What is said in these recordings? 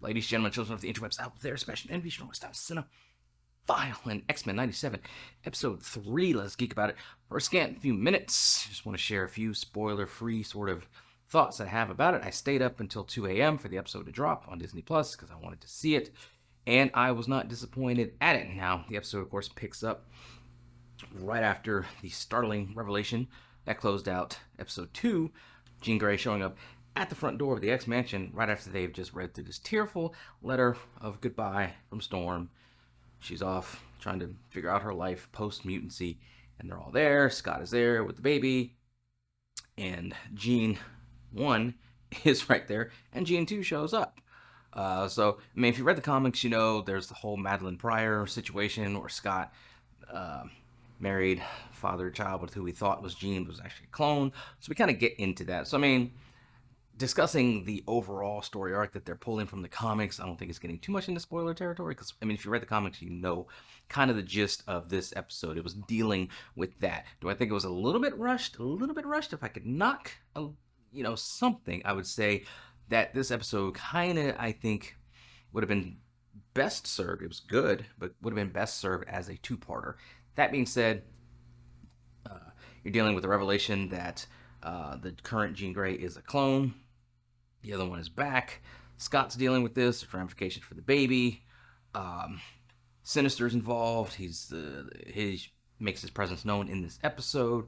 Ladies, gentlemen, children of the interwebs out there, especially envy, Cinephile, and X-Men 97, Episode 3. Let's geek about it for a scant few minutes. Just want to share a few spoiler-free sort of thoughts I have about it. I stayed up until 2 a.m. for the episode to drop on Disney Plus because I wanted to see it, and I was not disappointed at it. Now, the episode, of course, picks up right after the startling revelation that closed out Episode 2, Jean Grey showing up at the front door of the X Mansion right after they've just read through this tearful letter of goodbye from Storm. She's off trying to figure out her life post mutancy, and they're all there. Scott is there with the baby, and Jean 1 is right there, and Jean 2 shows up. If you read the comics, you know there's the whole Madeline Pryor situation where Scott married, fathered a child with who we thought was Jean, but was actually a clone. So we kind of get into that. So, discussing the overall story arc that they're pulling from the comics, I don't think it's getting too much into spoiler territory because, if you read the comics, you know kind of the gist of this episode. It was dealing with that. Do I think it was a little bit rushed? A little bit rushed. If I could knock, something, I would say that this episode kind of, I think, would have been best served. It was good, but would have been best served as a two-parter. That being said, you're dealing with the revelation that the current Jean Grey is a clone. The other one is back. Scott's dealing with this. There's ramifications for the baby. Sinister's involved. He makes his presence known in this episode.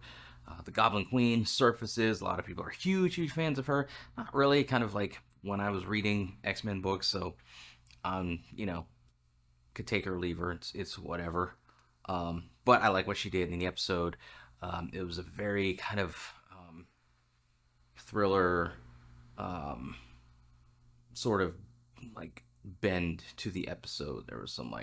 The Goblin Queen surfaces. A lot of people are huge fans of her. Not really. Kind of like when I was reading X-Men books. So, could take her or leave her. It's whatever. But I like what she did in the episode. It was a very kind of thriller sort of like bend to the episode. There was some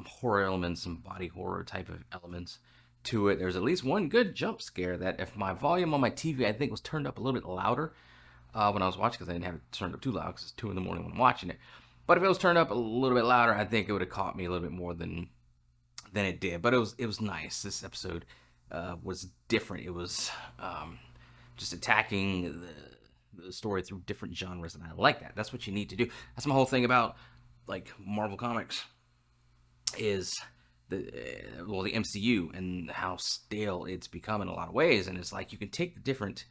horror elements, some body horror type of elements to it. There's at least one good jump scare that if my volume on my TV I think was turned up a little bit louder when I was watching, because I didn't have it turned up too loud because it's 2 a.m. when I'm watching it. But if it was turned up a little bit louder, I think it would have caught me a little bit more than it did. But it was nice. This episode was different. It was just attacking the story through different genres, and I like that. That's what you need to do. That's my whole thing about Marvel Comics is the MCU and how stale it's become in a lot of ways. And it's like you can take the different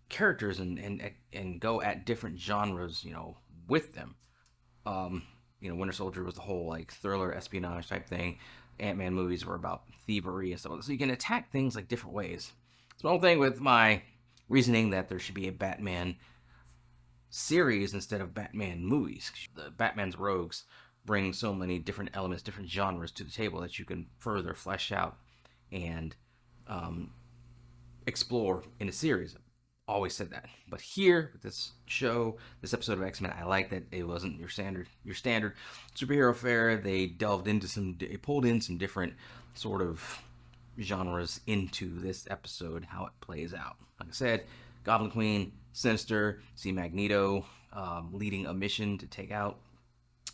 characters and go at different genres, with them. Winter Soldier was the whole thriller espionage type thing. Ant-Man movies were about thievery and stuff like that. So you can attack things different ways. It's my whole thing with my reasoning that there should be a Batman series instead of Batman movies. The Batman's rogues bring so many different elements, different genres to the table that you can further flesh out and explore in a series. I've always said that. But here, with this show, this episode of X-Men, I like that it wasn't your standard superhero fare. They pulled in some different sort of genres into this episode, how it plays out. Like I said, Goblin Queen, Sinister, see Magneto leading a mission to take out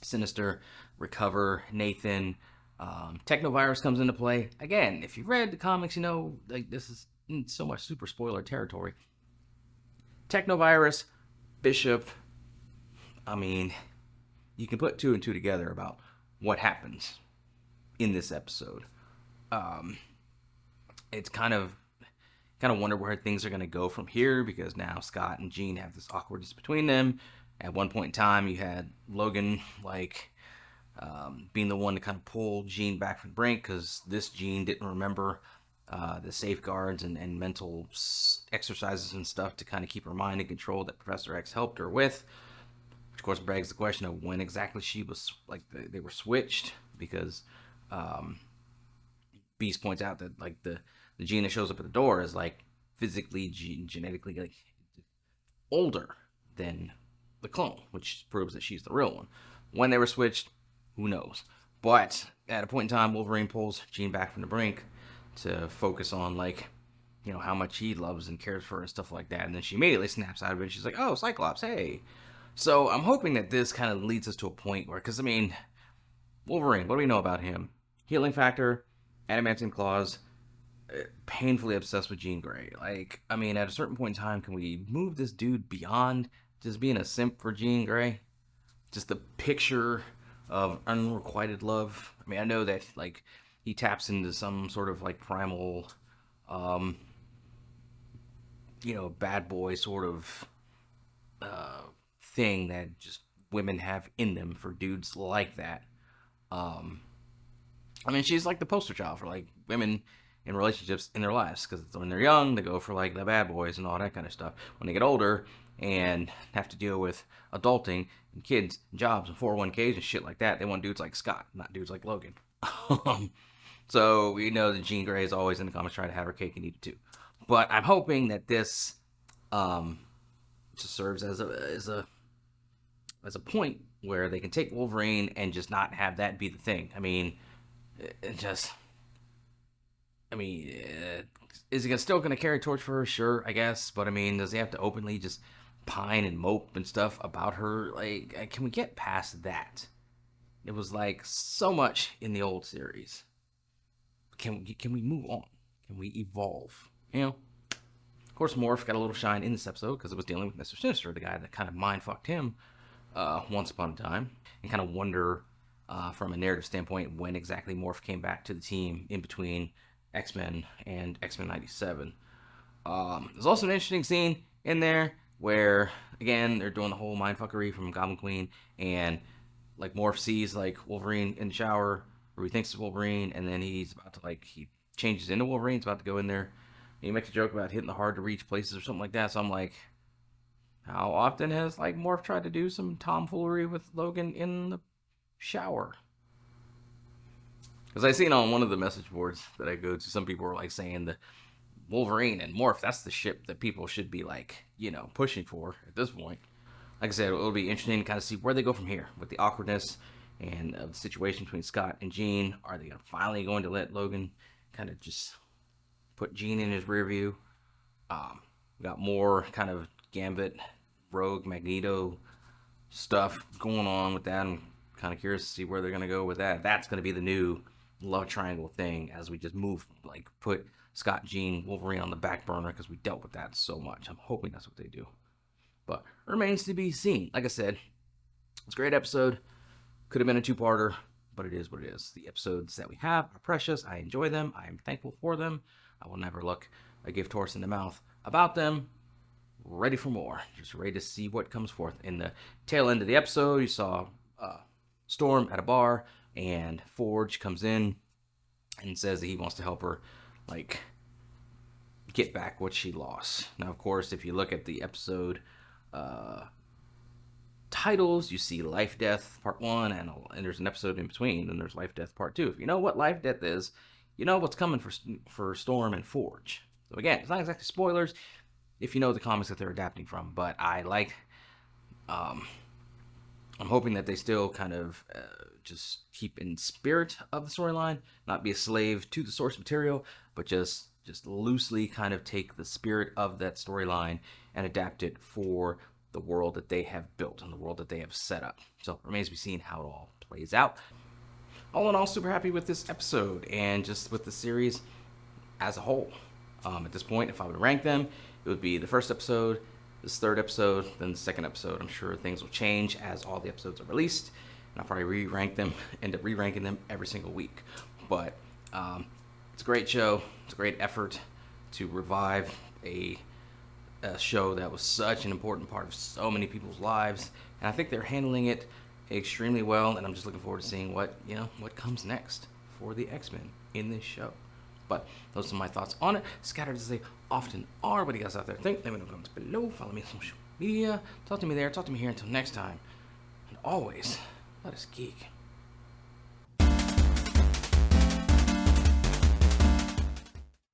Sinister, recover Nathan. Technovirus comes into play. Again, if you've read the comics, this is so much super spoiler territory. Technovirus, Bishop, you can put 2 and 2 together about what happens in this episode. It's kind of wonder where things are going to go from here, because now Scott and Jean have this awkwardness between them. At one point in time, you had Logan being the one to kind of pull Jean back from the brink, because this Jean didn't remember the safeguards and mental exercises and stuff to kind of keep her mind in control that Professor X helped her with. Which of course begs the question of when exactly she was they were switched, because Beast points out that the Jean that shows up at the door is physically genetically older than the clone, which proves that she's the real one. When they were switched, who knows? But at a point in time, Wolverine pulls Jean back from the brink to focus on how much he loves and cares for her and stuff like that. And then she immediately snaps out of it. She's like, "Oh, Cyclops, hey." So I'm hoping that this kind of leads us to a point where, because Wolverine, what do we know about him? Healing factor, adamantium claws, painfully obsessed with Jean Grey. At a certain point in time, can we move this dude beyond just being a simp for Jean Grey. Just the picture of unrequited love. I mean, I know that like he taps into some sort of like primal, um, bad boy sort of thing that just women have in them for dudes like that. Um, I mean, she's like the poster child for like women in relationships in their lives because when they're young, they go for like the bad boys and all that kind of stuff. When they get older and have to deal with adulting and kids and jobs and 401ks and shit like that, they want dudes like Scott, not dudes like Logan. So we know that Jean Grey is always in the comics trying to have her cake and eat it too. But I'm hoping that this just serves as a point where they can take Wolverine and just not have that be the thing. I mean, is he still going to carry a torch for her? Sure, I guess. But I mean, does he have to openly just pine and mope and stuff about her? Like, can we get past that? It was like so much in the old series. Can we move on? Can we evolve? Of course, Morph got a little shine in this episode because it was dealing with Mr. Sinister, the guy that kind of mind fucked him once upon a time, and kind of wonder from a narrative standpoint when exactly Morph came back to the team in between X-Men and X-Men 97. There's also an interesting scene in there where, again, they're doing the whole mindfuckery from Goblin Queen, and like Morph sees like Wolverine in the shower, or he thinks it's Wolverine, and then he's about to he changes into Wolverine, he's about to go in there, and he makes a joke about hitting the hard to reach places or something like that. So I'm like, how often has like Morph tried to do some tomfoolery with Logan in the shower? Because I seen on one of the message boards that I go to, some people were like saying that Wolverine and Morph, that's the ship that people should be like, pushing for at this point. Like I said, it'll be interesting to kind of see where they go from here with the awkwardness and the situation between Scott and Jean. Are they finally going to let Logan kind of just put Jean in his rear view? We got more kind of Gambit, Rogue, Magneto stuff going on with that. I'm kind of curious to see where they're going to go with that. That's going to be the new love triangle thing as we just move, put Scott, Jean, Wolverine on the back burner because we dealt with that so much. I'm hoping that's what they do. But remains to be seen. Like I said, it's a great episode. Could have been a two-parter, but it is what it is. The episodes that we have are precious. I enjoy them. I am thankful for them. I will never look a gift horse in the mouth about them. Ready for more. Just ready to see what comes forth. In the tail end of the episode, you saw Storm at a bar, and Forge comes in and says that he wants to help her, get back what she lost. Now, of course, if you look at the episode titles, you see Life Death Part 1, and there's an episode in between, and there's Life Death Part 2. If you know what Life Death is, you know what's coming for Storm and Forge. So again, it's not exactly spoilers if you know the comics that they're adapting from, but I'm hoping that they still kind of just keep in spirit of the storyline, not be a slave to the source material, but just loosely kind of take the spirit of that storyline and adapt it for the world that they have built and the world that they have set up. So it remains to be seen how it all plays out. All in all, super happy with this episode and just with the series as a whole. At this point, if I would rank them, it would be the first episode, this third episode, then the second episode. I'm sure things will change as all the episodes are released, and I'll probably end up re-ranking them every single week. But it's a great show. It's a great effort to revive a show that was such an important part of so many people's lives, and I think they're handling it extremely well, and I'm just looking forward to seeing what comes next for the X-Men in this show. But those are my thoughts on it, scattered as they often are. What do you guys out there think? Let me know in the comments below. Follow me on social media. Talk to me there. Talk to me here. Until next time. And always, let us geek.